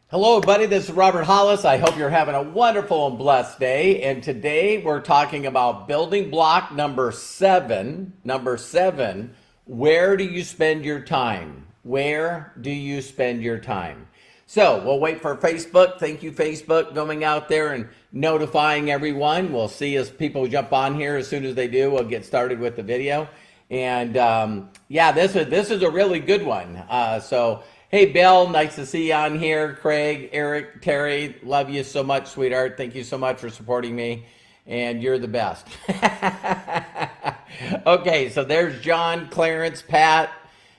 Hello, everybody. This is Robert Hollis. I hope you're having a wonderful and blessed day. And today we're talking about building block number seven. Number seven, where do you spend your time? Where do you spend your time? So we'll wait for Facebook. Thank you, Facebook, going out there and notifying everyone. We'll see as people jump on here. As soon as they do, we'll get started with the video. And yeah, this is a really good one. Hey, Bill, nice to see you on here. Craig, Eric, Terry, love you so much, sweetheart. Thank you so much for supporting me, and you're the best. Okay, so there's John, Clarence, Pat,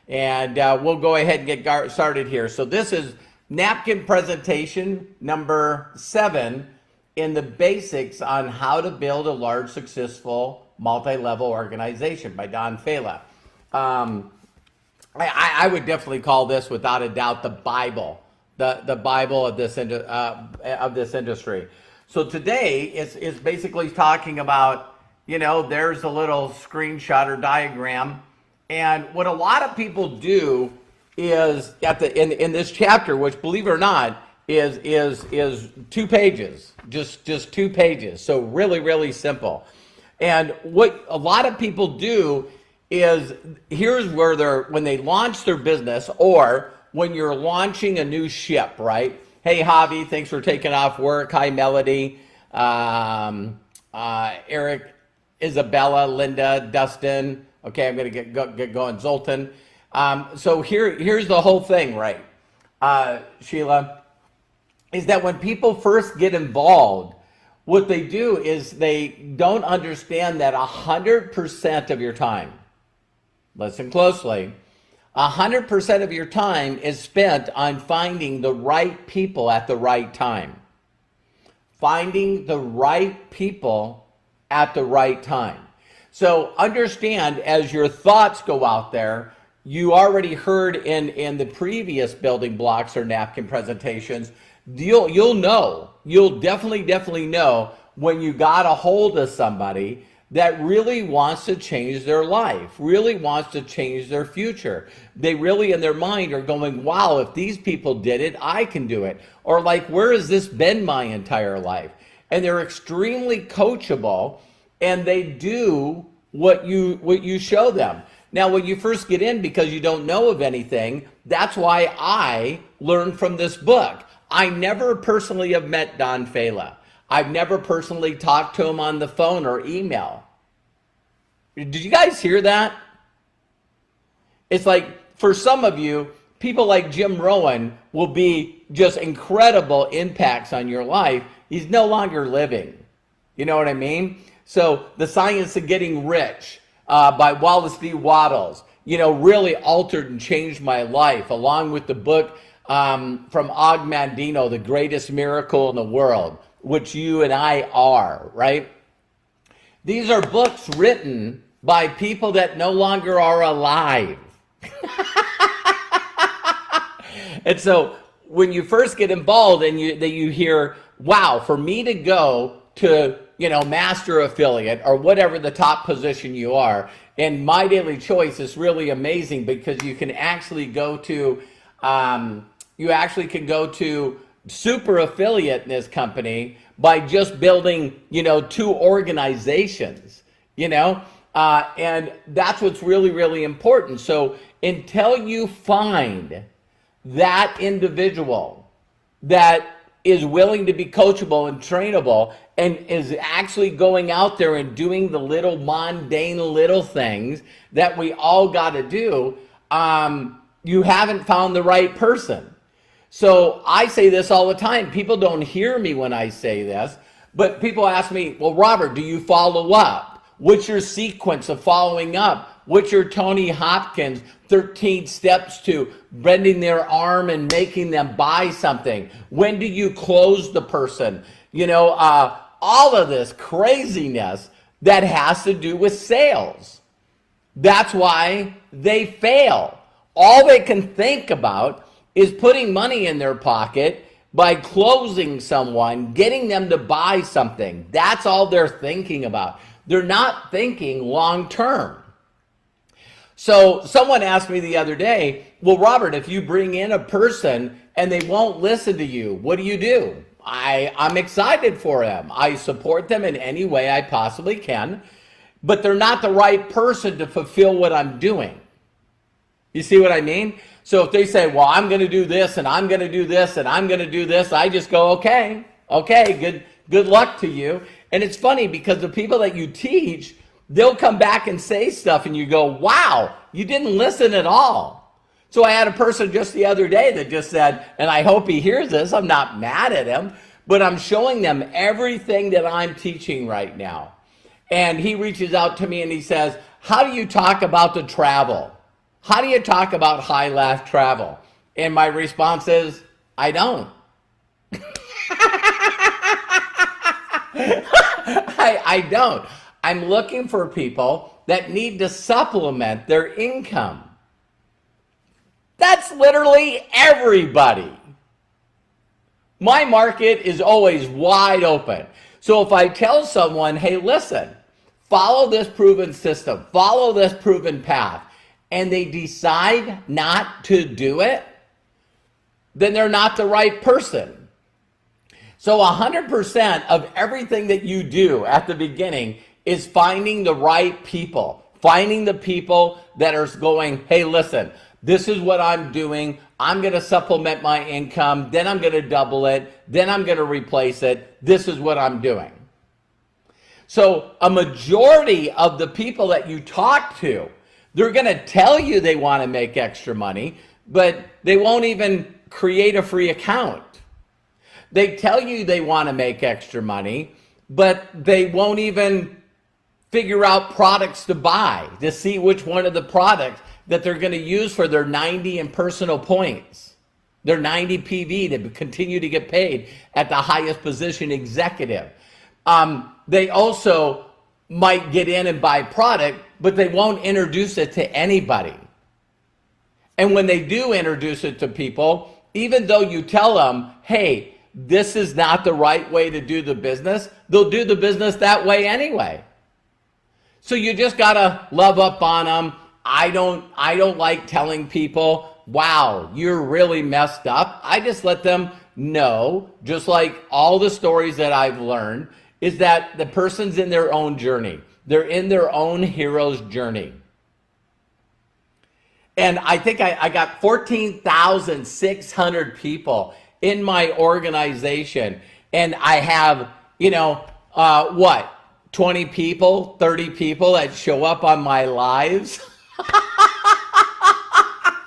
and we'll go ahead and get started here. So this is napkin presentation number 7 in the basics on how to build a large, successful, multi-level organization by Don Fela. I would definitely call this, without a doubt, the Bible, the Bible of this industry. So today is basically talking about, there's a little screenshot or diagram, and what a lot of people do is in this chapter, which, believe it or not, is 2 pages, just 2 pages. So really, really simple. And what a lot of people do is, here's where when they launch their business, or when you're launching a new ship, right? Hey, Javi, thanks for taking off work. Hi, Melody, Eric, Isabella, Linda, Dustin. Okay, I'm gonna get going. Zoltan. So here's the whole thing, right? Sheila, is that when people first get involved, what they do is they don't understand that 100% of your time, listen closely, 100% of your time is spent on finding the right people at the right time. Finding the right people at the right time. So understand, as your thoughts go out there, you already heard in the previous building blocks or napkin presentations, you'll definitely know when you got a hold of somebody that really wants to change their life, really wants to change their future. They really, in their mind, are going, wow, if these people did it, I can do it. Or like, where has this been my entire life? And they're extremely coachable, and they do what you show them. Now, when you first get in, because you don't know of anything, that's why I learned from this book. I never personally have met Don Fela. I've never personally talked to him on the phone or email. Did you guys hear that? It's like, for some of you, people like Jim Rohn will be just incredible impacts on your life. He's no longer living. You know what I mean? So The Science of Getting Rich by Wallace D. Wattles, really altered and changed my life, along with the book from Og Mandino, The Greatest Miracle in the World, which you and I are, right? These are books written by people that no longer are alive. And so when you first get involved and you hear, wow, for me to go to, master affiliate or whatever the top position you are, and My Daily Choice is really amazing, because you can actually go to, super affiliate in this company by just building, 2 organizations, and that's what's really, really important. So until you find that individual that is willing to be coachable and trainable and is actually going out there and doing the little mundane little things that we all got to do, you haven't found the right person. So I say this all the time. People don't hear me when I say this, but people ask me, well, Robert, do you follow up? What's your sequence of following up? What's your Tony Hopkins 13 steps to bending their arm and making them buy something? When do you close the person? All of this craziness that has to do with sales. That's why they fail. All they can think about is putting money in their pocket by closing someone, getting them to buy something. That's all they're thinking about. They're not thinking long term. So someone asked me the other day, well, Robert, if you bring in a person and they won't listen to you, what do? I'm excited for them. I support them in any way I possibly can, but they're not the right person to fulfill what I'm doing. You see what I mean? So if they say, well, I'm going to do this and I'm going to do this and I'm going to do this, I just go, okay, good luck to you. And it's funny because the people that you teach, they'll come back and say stuff and you go, wow, you didn't listen at all. So I had a person just the other day that just said, and I hope he hears this, I'm not mad at him, but I'm showing them everything that I'm teaching right now. And he reaches out to me and he says, how do you talk about the travel? How do you talk about high life travel? And my response is, I don't. I don't. I'm looking for people that need to supplement their income. That's literally everybody. My market is always wide open. So if I tell someone, hey, listen, follow this proven system, follow this proven path, and they decide not to do it, then they're not the right person. So 100% of everything that you do at the beginning is finding the right people, finding the people that are going, hey, listen, this is what I'm doing. I'm going to supplement my income. Then I'm going to double it. Then I'm going to replace it. This is what I'm doing. So a majority of the people that you talk to, they're going to tell you they want to make extra money, but they won't even create a free account. They tell you they want to make extra money, but they won't even figure out products to buy to see which one of the products that they're going to use for their 90 in personal points, their 90 PV to continue to get paid at the highest position executive. They also might get in and buy product, but they won't introduce it to anybody. And when they do introduce it to people, even though you tell them, hey, this is not the right way to do the business, they'll do the business that way anyway. So you just got to love up on them. I don't like telling people, wow, you're really messed up. I just let them know, just like all the stories that I've learned, is that the person's in their own journey. They're in their own hero's journey. And I think I got 14,600 people in my organization. And I have, 20 people, 30 people that show up on my lives.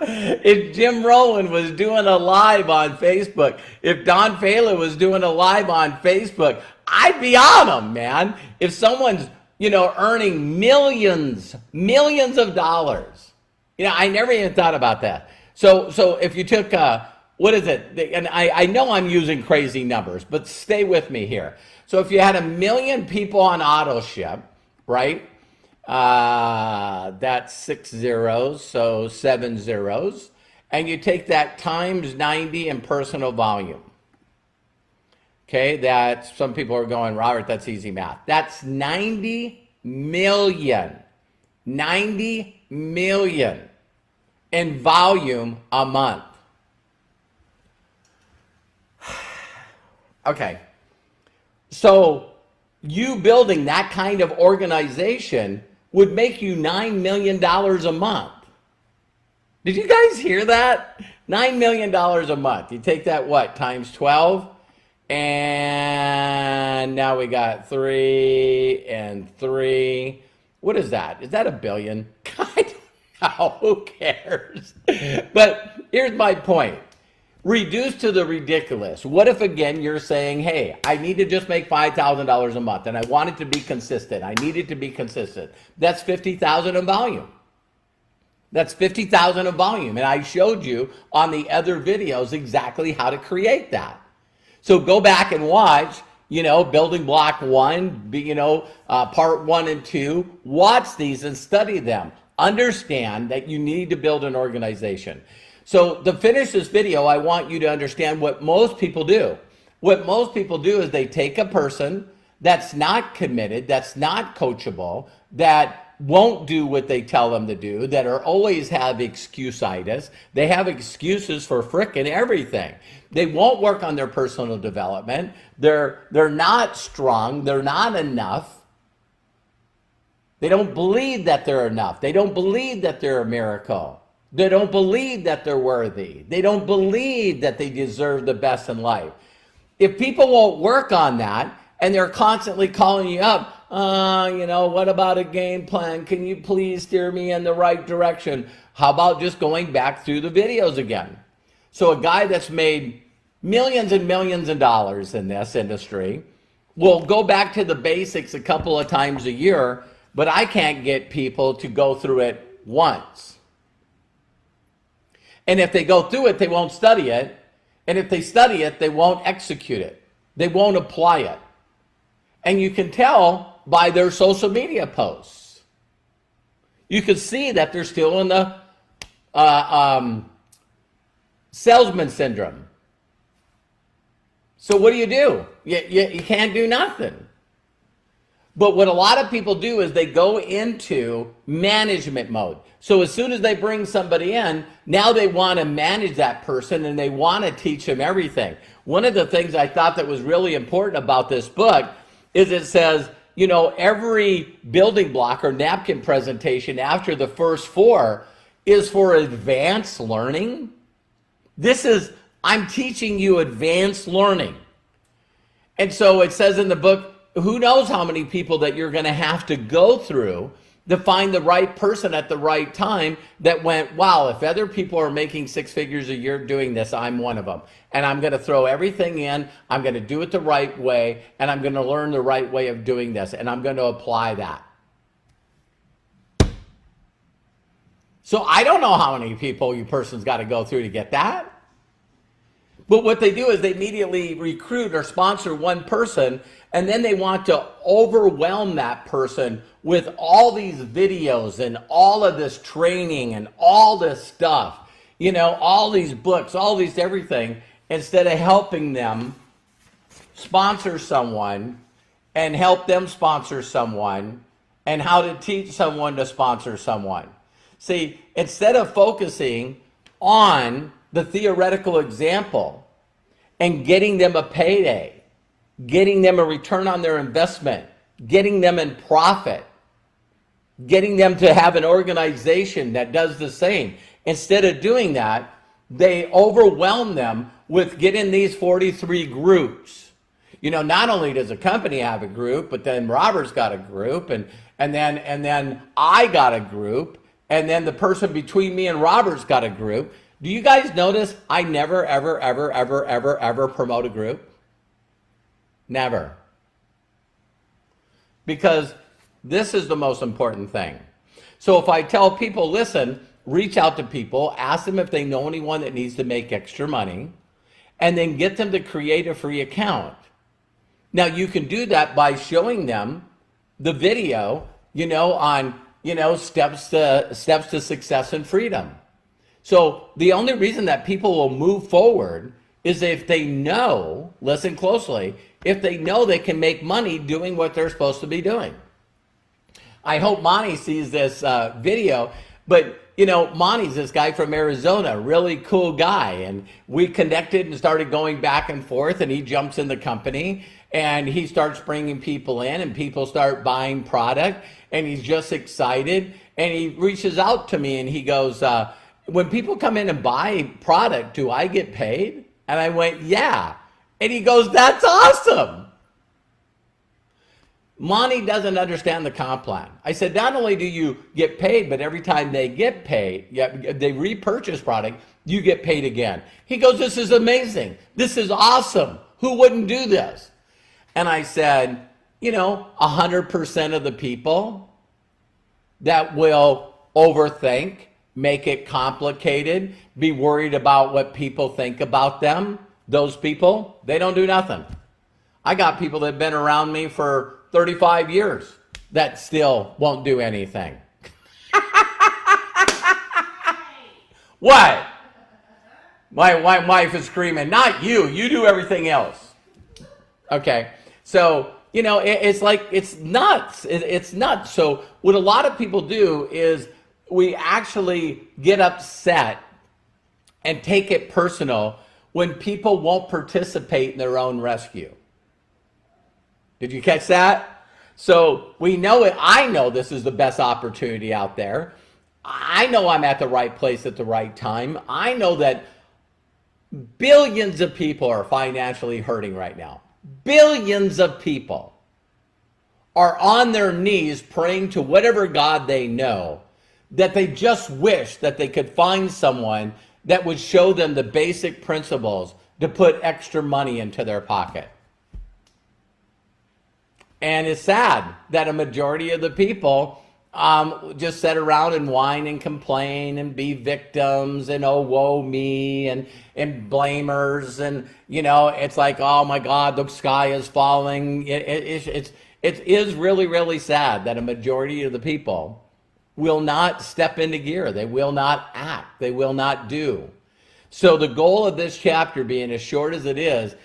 If Jim Rowan was doing a live on Facebook, if Don Fala was doing a live on Facebook, I'd be on them, man. If someone's, earning millions of dollars, I never even thought about that. So if you took, what is it? And I know I'm using crazy numbers, but stay with me here. So if you had 1 million people on auto ship, right? That's 6 zeros, so 7 zeros. And you take that times 90 in personal volume. Okay, that's, some people are going, Robert, that's easy math. That's 90 million. 90 million in volume a month. Okay, so you building that kind of organization would make you $9 million a month. Did you guys hear that? $9 million a month. You take that, times 12? And now we got 3 and 3. What is that? Is that a billion? I don't know. Who cares? But here's my point. Reduce to the ridiculous. What if, again, you're saying, hey, I need to just make $5,000 a month, and I want it to be consistent. I need it to be consistent. That's 50,000 in volume. That's 50,000 in volume. And I showed you on the other videos exactly how to create that. So go back and watch, building block 1, part 1 and 2. Watch these and study them. Understand that you need to build an organization. So to finish this video, I want you to understand what most people do. What most people do is they take a person that's not committed, that's not coachable, that won't do what they tell them to do, that are always have excuse-itis. They have excuses for frickin' everything. They won't work on their personal development. They're not strong. They're not enough. They don't believe that they're enough. They don't believe that they're a miracle. They don't believe that they're worthy. They don't believe that they deserve the best in life. If people won't work on that, and they're constantly calling you up, what about a game plan? Can you please steer me in the right direction? How about just going back through the videos again? So a guy that's made millions and millions of dollars in this industry will go back to the basics a couple of times a year, but I can't get people to go through it once. And if they go through it, they won't study it. And if they study it, they won't execute it. They won't apply it. And you can tell by their social media posts. You can see that they're still in the salesman syndrome. So what do? You can't do nothing. But what a lot of people do is they go into management mode. So as soon as they bring somebody in, now they want to manage that person and they want to teach them everything. One of the things I thought that was really important about this book is it says, every building block or napkin presentation after the first 4 is for advanced learning. I'm teaching you advanced learning. And so it says in the book, who knows how many people that you're going to have to go through to find the right person at the right time that went, wow, if other people are making 6 figures a year doing this, I'm one of them. And I'm going to throw everything in. I'm going to do it the right way. And I'm going to learn the right way of doing this. And I'm going to apply that. So I don't know how many people you person's got to go through to get that. But what they do is they immediately recruit or sponsor one person, and then they want to overwhelm that person with all these videos and all of this training and all this stuff, all these books, all these everything, instead of helping them sponsor someone and help them sponsor someone and how to teach someone to sponsor someone. See, instead of focusing on the theoretical example and getting them a payday, getting them a return on their investment, getting them in profit, getting them to have an organization that does the same. Instead of doing that, they overwhelm them with getting these 43 groups. Not only does a company have a group, but then Robert's got a group, and then I got a group, and then the person between me and Robert's got a group. Do you guys notice I never, ever, ever, ever, ever, ever promote a group? Never. Because this is the most important thing. So if I tell people, listen, reach out to people, ask them if they know anyone that needs to make extra money, and then get them to create a free account. Now you can do that by showing them the video, on, steps to success and freedom. So the only reason that people will move forward is if they know, listen closely, if they know they can make money doing what they're supposed to be doing. I hope Monty sees this video, but Monty's this guy from Arizona, really cool guy. And we connected and started going back and forth, and he jumps in the company and he starts bringing people in and people start buying product, and he's just excited. And he reaches out to me and he goes, when people come in and buy product, do I get paid? And I went, yeah. And he goes, that's awesome. Monty doesn't understand the comp plan. I said, not only do you get paid, but every time they get paid, they repurchase product, you get paid again. He goes, this is amazing. This is awesome. Who wouldn't do this? And I said, 100% of the people that will overthink, make it complicated, be worried about what people think about them, those people, they don't do nothing. I got people that have been around me for 35 years that still won't do anything. What? My wife is screaming, not you, you do everything else. Okay, so it's like, it's nuts. It's nuts. So what a lot of people do is we actually get upset and take it personal when people won't participate in their own rescue. Did you catch that? So we know it. I know this is the best opportunity out there. I know I'm at the right place at the right time. I know that billions of people are financially hurting right now. Billions of people are on their knees praying to whatever God they know, that they just wish that they could find someone that would show them the basic principles to put extra money into their pocket. And it's sad that a majority of the people just sit around and whine and complain and be victims and oh woe me and blamers, and it's like, oh my God, the sky is falling. It is really, really sad that a majority of the people will not step into gear. They will not act. They will not do. So the goal of this chapter, being as short as it is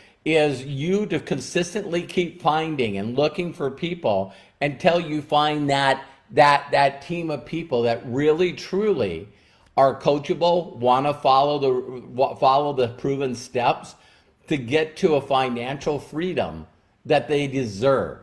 you to consistently keep finding and looking for people until you find that team of people that really truly are coachable, want to follow the proven steps to get to a financial freedom that they deserve.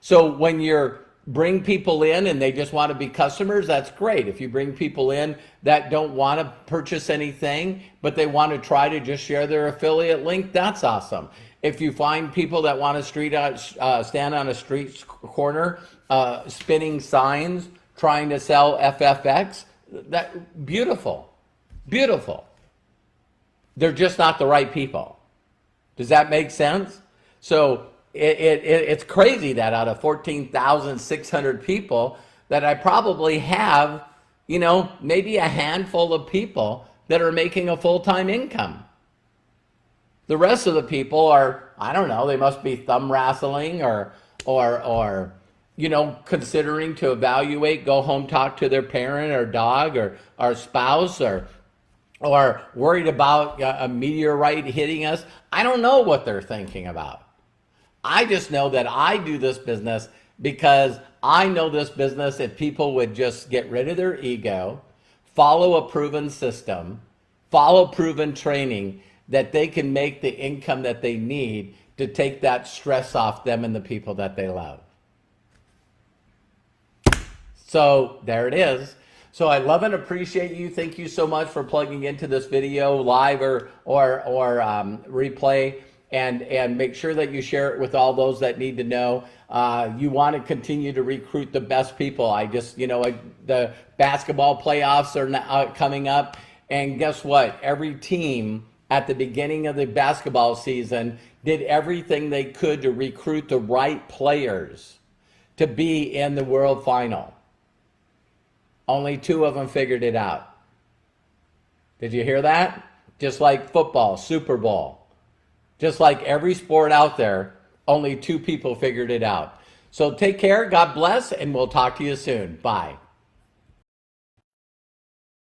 So when you're bring people in and they just want to be customers, that's great. If you bring people in that don't want to purchase anything, but they want to try to just share their affiliate link, that's awesome. If you find people that want to stand on a street corner, spinning signs, trying to sell FFX, that beautiful. They're just not the right people. Does that make sense? So it's crazy that out of 14,600 people that I probably have, maybe a handful of people that are making a full-time income. The rest of the people are, I don't know, they must be thumb wrestling or considering to evaluate, go home, talk to their parent or dog or spouse or worried about a meteorite hitting us. I don't know what they're thinking about. I just know that I do this business because I know this business, if people would just get rid of their ego, follow a proven system, follow proven training, that they can make the income that they need to take that stress off them and the people that they love. So there it is. So I love and appreciate you. Thank you so much for plugging into this video live or replay. And make sure that you share it with all those that need to know. You want to continue to recruit the best people. The basketball playoffs are coming up. And guess what? Every team at the beginning of the basketball season did everything they could to recruit the right players to be in the world final. Only 2 of them figured it out. Did you hear that? Just like football, Super Bowl. Just like every sport out there, only 2 people figured it out. So take care, God bless, and we'll talk to you soon. Bye.